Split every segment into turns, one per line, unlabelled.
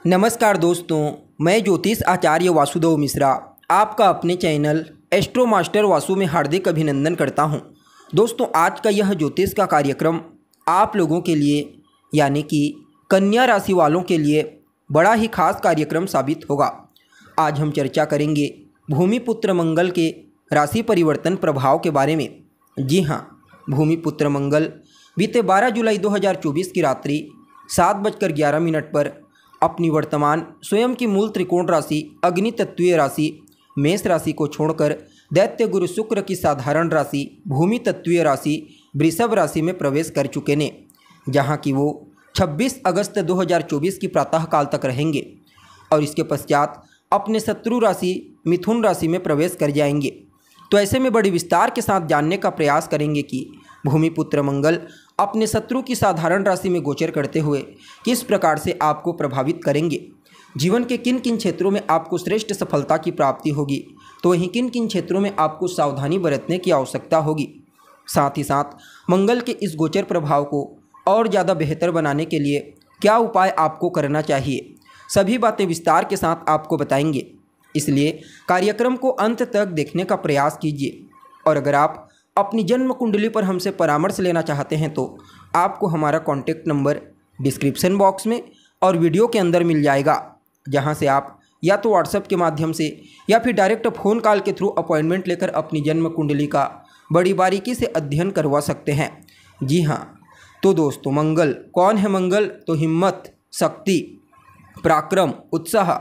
नमस्कार दोस्तों, मैं ज्योतिष आचार्य वासुदेव मिश्रा आपका अपने चैनल एस्ट्रो मास्टर वासु में हार्दिक अभिनंदन करता हूं। दोस्तों, आज का यह ज्योतिष का कार्यक्रम आप लोगों के लिए यानी कि कन्या राशि वालों के लिए बड़ा ही खास कार्यक्रम साबित होगा। आज हम चर्चा करेंगे भूमिपुत्र मंगल के राशि परिवर्तन प्रभाव के बारे में। जी हाँ, भूमिपुत्र मंगल बीते 12 जुलाई 2024 की रात्रि 7:11 पर अपनी वर्तमान स्वयं की मूल त्रिकोण राशि अग्नि तत्वीय राशि मेष राशि को छोड़कर दैत्य गुरु शुक्र की साधारण राशि भूमि तत्वीय राशि वृषभ राशि में प्रवेश कर चुके ने, जहां कि वो 26 अगस्त 2024 की प्रातःकाल तक रहेंगे और इसके पश्चात अपने शत्रु राशि मिथुन राशि में प्रवेश कर जाएंगे। तो ऐसे में बड़े विस्तार के साथ जानने का प्रयास करेंगे कि भूमिपुत्र मंगल अपने शत्रु की साधारण राशि में गोचर करते हुए किस प्रकार से आपको प्रभावित करेंगे, जीवन के किन किन क्षेत्रों में आपको श्रेष्ठ सफलता की प्राप्ति होगी, तो वहीं किन किन क्षेत्रों में आपको सावधानी बरतने की आवश्यकता होगी। साथ ही साथ मंगल के इस गोचर प्रभाव को और ज़्यादा बेहतर बनाने के लिए क्या उपाय आपको करना चाहिए, सभी बातें विस्तार के साथ आपको बताएंगे। इसलिए कार्यक्रम को अंत तक देखने का प्रयास कीजिए। और अगर आप अपनी जन्म कुंडली पर हमसे परामर्श लेना चाहते हैं तो आपको हमारा कॉन्टैक्ट नंबर डिस्क्रिप्शन बॉक्स में और वीडियो के अंदर मिल जाएगा, जहां से आप या तो व्हाट्सएप के माध्यम से या फिर डायरेक्ट फ़ोन कॉल के थ्रू अपॉइंटमेंट लेकर अपनी जन्म कुंडली का बड़ी बारीकी से अध्ययन करवा सकते हैं। जी हाँ, तो दोस्तों, मंगल कौन है? मंगल तो हिम्मत, शक्ति, पराक्रम, उत्साह,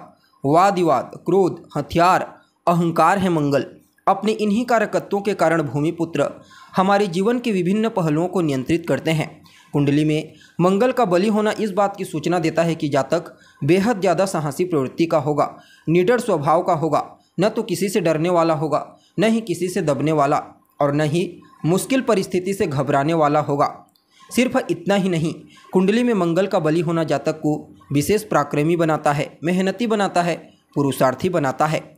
वाद विवाद, क्रोध, हथियार, अहंकार है मंगल। अपने इन्हीं कारकत्वों के कारण भूमिपुत्र हमारे जीवन के विभिन्न पहलुओं को नियंत्रित करते हैं। कुंडली में मंगल का बली होना इस बात की सूचना देता है कि जातक बेहद ज़्यादा साहसी प्रवृत्ति का होगा, निडर स्वभाव का होगा, न तो किसी से डरने वाला होगा, न ही किसी से दबने वाला और न ही मुश्किल परिस्थिति से घबराने वाला होगा। सिर्फ इतना ही नहीं, कुंडली में मंगल का बली होना जातक को विशेष पराक्रमी बनाता है, मेहनती बनाता है, पुरुषार्थी बनाता है।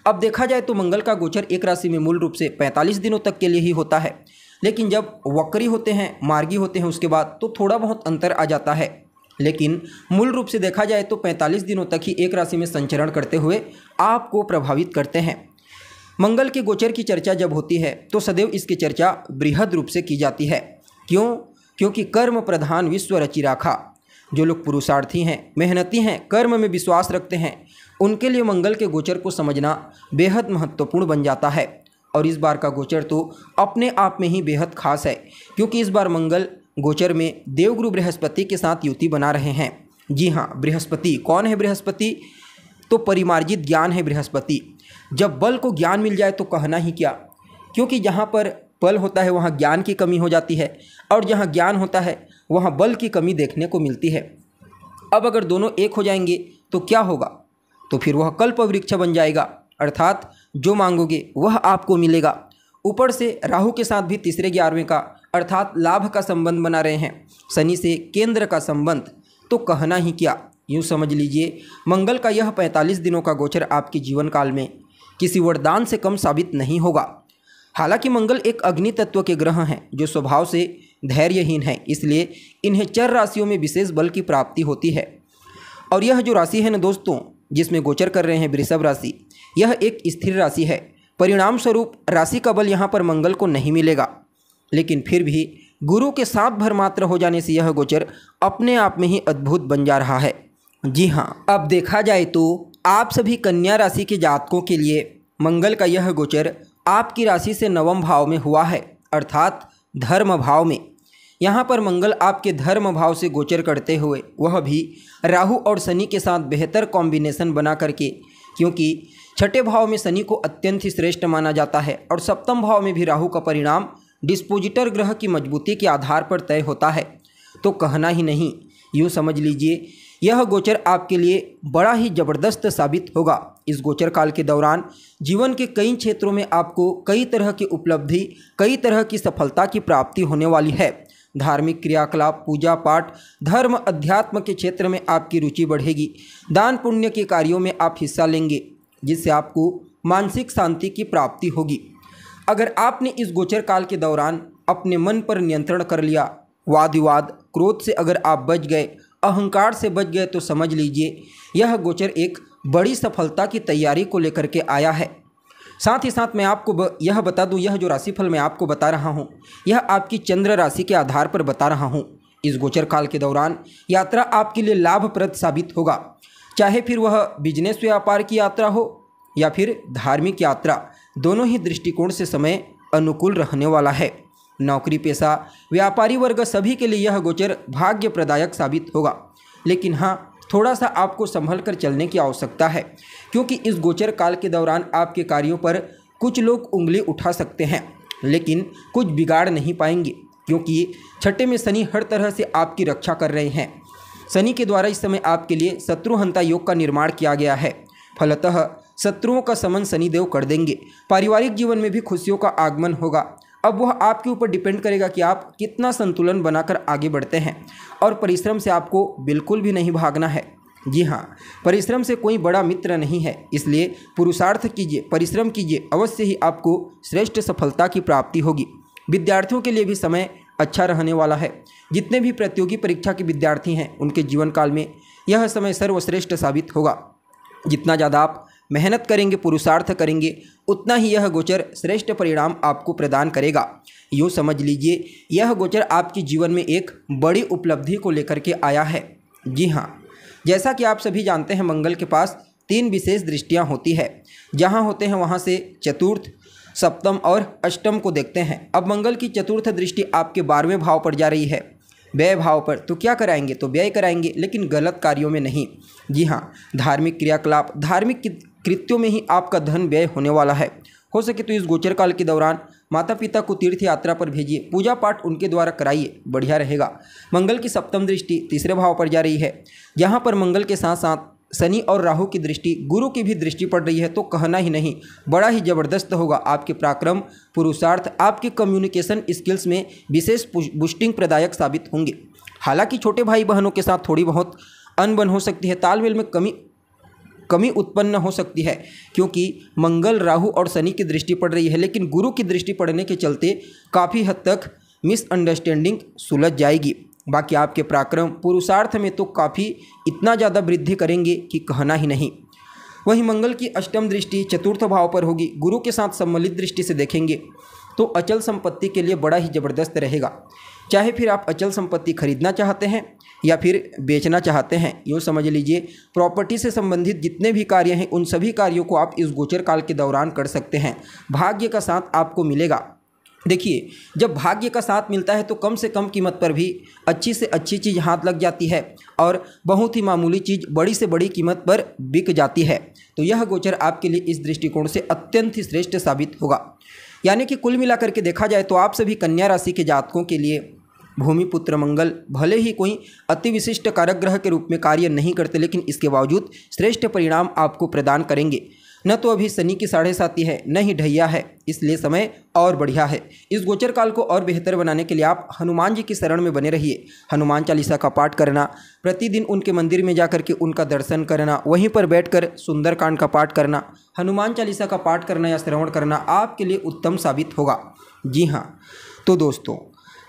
अब देखा जाए तो मंगल का गोचर एक राशि में मूल रूप से 45 दिनों तक के लिए ही होता है, लेकिन जब वक्री होते हैं, मार्गी होते हैं, उसके बाद तो थोड़ा बहुत अंतर आ जाता है। लेकिन मूल रूप से देखा जाए तो 45 दिनों तक ही एक राशि में संचरण करते हुए आपको प्रभावित करते हैं। मंगल के गोचर की चर्चा जब होती है तो सदैव इसकी चर्चा बृहद रूप से की जाती है। क्यों? क्योंकि कर्म प्रधान विश्व रचि राखा। जो लोग पुरुषार्थी हैं, मेहनती हैं, कर्म में विश्वास रखते हैं, उनके लिए मंगल के गोचर को समझना बेहद महत्वपूर्ण बन जाता है। और इस बार का गोचर तो अपने आप में ही बेहद खास है, क्योंकि इस बार मंगल गोचर में देवगुरु बृहस्पति के साथ युति बना रहे हैं। जी हाँ, बृहस्पति कौन है? बृहस्पति तो परिमार्जित ज्ञान है। बृहस्पति जब बल को ज्ञान मिल जाए तो कहना ही क्या, क्योंकि जहाँ पर बल होता है वहाँ ज्ञान की कमी हो जाती है, और जहाँ ज्ञान होता है वहाँ बल की कमी देखने को मिलती है। अब अगर दोनों एक हो जाएंगे तो क्या होगा? तो फिर वह कल्प वृक्ष बन जाएगा, अर्थात जो मांगोगे वह आपको मिलेगा। ऊपर से राहु के साथ भी तीसरे 11वें का अर्थात लाभ का संबंध बना रहे हैं, शनि से केंद्र का संबंध, तो कहना ही क्या। यूँ समझ लीजिए, मंगल का यह 45 दिनों का गोचर आपके जीवन काल में किसी वरदान से कम साबित नहीं होगा। हालांकि मंगल एक अग्नि तत्व के ग्रह हैं जो स्वभाव से धैर्यहीन है, इसलिए इन्हें चर राशियों में विशेष बल की प्राप्ति होती है। और यह जो राशि है ना दोस्तों, जिसमें गोचर कर रहे हैं वृषभ राशि, यह एक स्थिर राशि है। परिणाम स्वरूप राशि का बल यहाँ पर मंगल को नहीं मिलेगा, लेकिन फिर भी गुरु के साथ भर मात्र हो जाने से यह गोचर अपने आप में ही अद्भुत बन जा रहा है। जी हाँ, अब देखा जाए तो आप सभी कन्या राशि के जातकों के लिए मंगल का यह गोचर आपकी राशि से 9वें भाव में हुआ है, अर्थात धर्म भाव में। यहाँ पर मंगल आपके धर्म भाव से गोचर करते हुए वह भी राहु और शनि के साथ बेहतर कॉम्बिनेशन बना करके, क्योंकि छठे भाव में शनि को अत्यंत ही श्रेष्ठ माना जाता है और सप्तम भाव में भी राहु का परिणाम डिस्पोजिटर ग्रह की मजबूती के आधार पर तय होता है। तो कहना ही नहीं, यूँ समझ लीजिए यह गोचर आपके लिए बड़ा ही ज़बरदस्त साबित होगा। इस गोचर काल के दौरान जीवन के कई क्षेत्रों में आपको कई तरह की उपलब्धि, कई तरह की सफलता की प्राप्ति होने वाली है। धार्मिक क्रियाकलाप, पूजा पाठ, धर्म, अध्यात्म के क्षेत्र में आपकी रुचि बढ़ेगी। दान पुण्य के कार्यों में आप हिस्सा लेंगे, जिससे आपको मानसिक शांति की प्राप्ति होगी। अगर आपने इस गोचर काल के दौरान अपने मन पर नियंत्रण कर लिया, वाद विवाद, क्रोध से अगर आप बच गए अहंकार से बच गए तो समझ लीजिए यह गोचर एक बड़ी सफलता की तैयारी को लेकर के आया है। साथ ही साथ मैं आपको यह बता दूं, यह जो राशिफल मैं आपको बता रहा हूं, यह आपकी चंद्र राशि के आधार पर बता रहा हूं। इस गोचर काल के दौरान यात्रा आपके लिए लाभप्रद साबित होगा, चाहे फिर वह बिजनेस व्यापार की यात्रा हो या फिर धार्मिक यात्रा, दोनों ही दृष्टिकोण से समय अनुकूल रहने वाला है। नौकरी पेशा, व्यापारी वर्ग सभी के लिए यह गोचर भाग्य प्रदायक साबित होगा, लेकिन हाँ, थोड़ा सा आपको संभल कर चलने की आवश्यकता है, क्योंकि इस गोचर काल के दौरान आपके कार्यों पर कुछ लोग उंगली उठा सकते हैं, लेकिन कुछ बिगाड़ नहीं पाएंगे, क्योंकि छठे में शनि हर तरह से आपकी रक्षा कर रहे हैं। शनि के द्वारा इस समय आपके लिए शत्रुहंता योग का निर्माण किया गया है। फलतः शत्रुओं का समन शनिदेव कर देंगे। पारिवारिक जीवन में भी खुशियों का आगमन होगा। अब वह आपके ऊपर डिपेंड करेगा कि आप कितना संतुलन बनाकर आगे बढ़ते हैं, और परिश्रम से आपको बिल्कुल भी नहीं भागना है। जी हाँ, परिश्रम से कोई बड़ा मित्र नहीं है, इसलिए पुरुषार्थ कीजिए, परिश्रम कीजिए, अवश्य ही आपको श्रेष्ठ सफलता की प्राप्ति होगी। विद्यार्थियों के लिए भी समय अच्छा रहने वाला है। जितने भी प्रतियोगी परीक्षा के विद्यार्थी हैं, उनके जीवन काल में यह समय सर्वश्रेष्ठ साबित होगा। जितना ज़्यादा आप मेहनत करेंगे, पुरुषार्थ करेंगे, उतना ही यह गोचर श्रेष्ठ परिणाम आपको प्रदान करेगा। यूँ समझ लीजिए यह गोचर आपके जीवन में एक बड़ी उपलब्धि को लेकर के आया है। जी हाँ, जैसा कि आप सभी जानते हैं, मंगल के पास 3 विशेष दृष्टियाँ होती है। जहाँ होते हैं वहाँ से चतुर्थ, सप्तम और अष्टम को देखते हैं। अब मंगल की चतुर्थ दृष्टि आपके 12वें भाव पर जा रही है, व्यय भाव पर। तो क्या कराएंगे? तो व्यय कराएंगे, लेकिन गलत कार्यों में नहीं। जी हाँ, धार्मिक क्रियाकलाप, धार्मिक कृत्यों में ही आपका धन व्यय होने वाला है। हो सके तो इस गोचर काल के दौरान माता पिता को तीर्थ यात्रा पर भेजिए, पूजा पाठ उनके द्वारा कराइए, बढ़िया रहेगा। मंगल की सप्तम दृष्टि तीसरे भाव पर जा रही है, जहाँ पर मंगल के साथ साथ शनि और राहु की दृष्टि, गुरु की भी दृष्टि पड़ रही है। तो कहना ही नहीं, बड़ा ही ज़बरदस्त होगा। आपके पराक्रम, पुरुषार्थ, आपके कम्युनिकेशन स्किल्स में विशेष बूस्टिंग प्रदायक साबित होंगे। हालांकि छोटे भाई बहनों के साथ थोड़ी बहुत अनबन हो सकती है, तालमेल में कमी उत्पन्न हो सकती है, क्योंकि मंगल, राहु और शनि की दृष्टि पड़ रही है। लेकिन गुरु की दृष्टि पड़ने के चलते काफ़ी हद तक मिसअंडरस्टैंडिंग सुलझ जाएगी। बाकी आपके पराक्रम, पुरुषार्थ में तो काफ़ी इतना ज़्यादा वृद्धि करेंगे कि कहना ही नहीं। वहीं मंगल की अष्टम दृष्टि चतुर्थ भाव पर होगी, गुरु के साथ सम्मिलित दृष्टि से देखेंगे तो अचल संपत्ति के लिए बड़ा ही ज़बरदस्त रहेगा। चाहे फिर आप अचल संपत्ति खरीदना चाहते हैं या फिर बेचना चाहते हैं, यूँ समझ लीजिए प्रॉपर्टी से संबंधित जितने भी कार्य हैं, उन सभी कार्यों को आप इस गोचर काल के दौरान कर सकते हैं। भाग्य का साथ आपको मिलेगा। देखिए, जब भाग्य का साथ मिलता है तो कम से कम कीमत पर भी अच्छी से अच्छी चीज़ हाथ लग जाती है, और बहुत ही मामूली चीज़ बड़ी से बड़ी कीमत पर बिक जाती है। तो यह गोचर आपके लिए इस दृष्टिकोण से अत्यंत ही श्रेष्ठ साबित होगा। यानी कि कुल मिलाकर के देखा जाए तो आप सभी कन्या राशि के जातकों के लिए भूमिपुत्र मंगल भले ही कोई अति विशिष्ट कारक ग्रह के रूप में कार्य नहीं करते, लेकिन इसके बावजूद श्रेष्ठ परिणाम आपको प्रदान करेंगे। न तो अभी शनि की 7.5 है, न ही ढैया है, इसलिए समय और बढ़िया है। इस गोचर काल को और बेहतर बनाने के लिए आप हनुमान जी की शरण में बने रहिए। हनुमान चालीसा का पाठ करना, प्रतिदिन उनके मंदिर में जाकर के उनका दर्शन करना, वहीं पर बैठकर सुंदरकांड का पाठ करना, हनुमान चालीसा का पाठ करना या श्रवण करना आपके लिए उत्तम साबित होगा। जी हाँ, तो दोस्तों,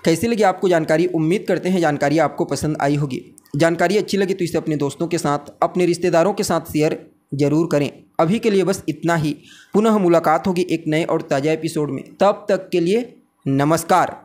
कैसी लगी आपको जानकारी? उम्मीद करते हैं जानकारी आपको पसंद आई होगी। जानकारी अच्छी लगी तो इसे अपने दोस्तों के साथ, अपने रिश्तेदारों के साथ शेयर जरूर करें। अभी के लिए बस इतना ही। पुनः मुलाकात होगी एक नए और ताज़ा एपिसोड में। तब तक के लिए नमस्कार।